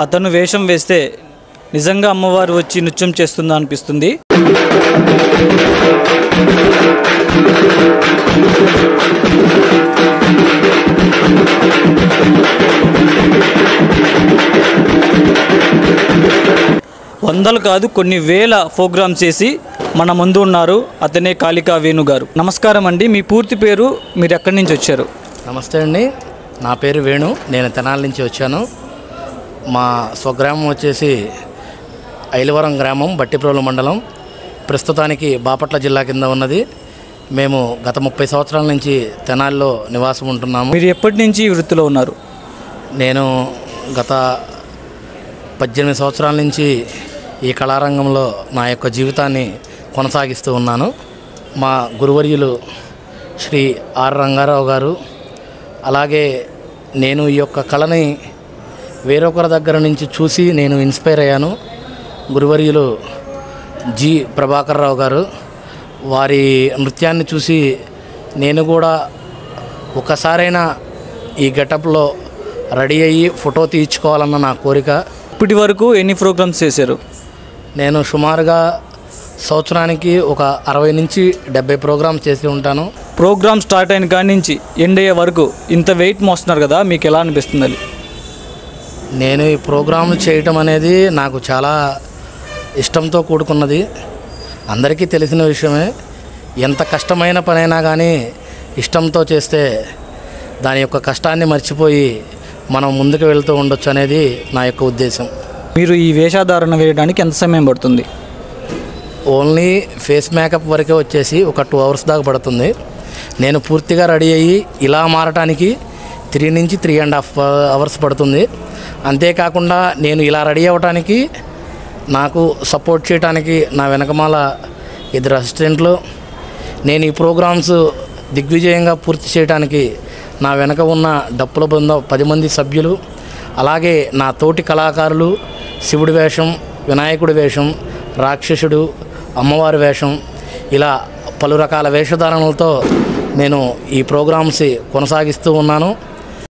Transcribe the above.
అతను వేషం వేస్తే నిజంగా అమ్మవారు వచ్చి నృత్యం చేస్తుందా అనిపిస్తుంది. వందలు కాదు కొన్ని వేల ప్రోగ్రామ్స్ చేసి మన ముందు ఉన్నారు. అతనే కాళికా వేణు గారు. నమస్కారం అండి. మీ పూర్తి పేరు, మీరు ఎక్కడి నుంచి వచ్చారు? నమస్తే అండి, నా పేరు వేణు. నేను తెనాలి నుంచి వచ్చాను. మా స్వగ్రామం వచ్చేసి ఐలవరం గ్రామం, బట్టిప్రోలు మండలం. ప్రస్తుతానికి బాపట్ల జిల్లా కింద ఉన్నది. మేము గత 30 సంవత్సరాల నుంచి తెనాలిలో నివాసం ఉంటున్నాము. మీరు ఎప్పటి నుంచి ఈ వృత్తిలో ఉన్నారు? నేను గత 18 సంవత్సరాల నుంచి ఈ కళారంగంలో నా యొక్క జీవితాన్ని కొనసాగిస్తూ ఉన్నాను. మా గురువర్యులు శ్రీ ఆర్ రంగారావు గారు, అలాగే నేను ఈ యొక్క కళని వేరొకరి దగ్గర నుంచి చూసి నేను ఇన్స్పైర్ అయ్యాను. గురువర్యులు జి ప్రభాకర్ రావు గారు, వారి నృత్యాన్ని చూసి నేను కూడా ఒకసారైనా ఈ గెటప్లో రెడీ అయ్యి ఫోటో తీయించుకోవాలన్న నా కోరిక. ఇప్పటి వరకు ఎన్ని ప్రోగ్రామ్స్ చేశారు? నేను సుమారుగా సంవత్సరానికి ఒక 60 నుంచి 70 ప్రోగ్రామ్స్ చేసి ఉంటాను. ప్రోగ్రామ్ స్టార్ట్ అయిన కాడి నుంచి ఎండ్ అయ్యే వరకు ఇంత వెయిట్ మోస్తున్నారు కదా, మీకు ఎలా అనిపిస్తుంది? అది నేను ఈ ప్రోగ్రాంలు చేయటం అనేది నాకు చాలా ఇష్టంతో కూడుకున్నది. అందరికీ తెలిసిన విషయమే. ఎంత కష్టమైన పనైనా కానీ ఇష్టంతో చేస్తే దాని యొక్క కష్టాన్ని మర్చిపోయి మనం ముందుకు వెళ్తూ ఉండొచ్చు అనేది నా యొక్క ఉద్దేశం. మీరు ఈ వేషధారణ వేయడానికి ఎంత సమయం పడుతుంది? ఓన్లీ ఫేస్ మేకప్ వరకే వచ్చేసి ఒక 2 అవర్స్ దాకా పడుతుంది. నేను పూర్తిగా రెడీ అయ్యి ఇలా మారటానికి 3 నుంచి 3.5 అవర్స్ పడుతుంది. అంతేకాకుండా నేను ఇలా రెడీ అవ్వటానికి నాకు సపోర్ట్ చేయడానికి నా వెనకమాల 2 అసిస్టెంట్లు, నేను ఈ ప్రోగ్రామ్స్ దిగ్విజయంగా పూర్తి చేయడానికి నా వెనక ఉన్న డప్పుల బృందం 10 మంది సభ్యులు, అలాగే నా తోటి కళాకారులు శివుడి వేషం, వినాయకుడి వేషం, రాక్షసుడు, అమ్మవారి వేషం, ఇలా పలు రకాల వేషధారణలతో నేను ఈ ప్రోగ్రామ్స్ కొనసాగిస్తూ ఉన్నాను.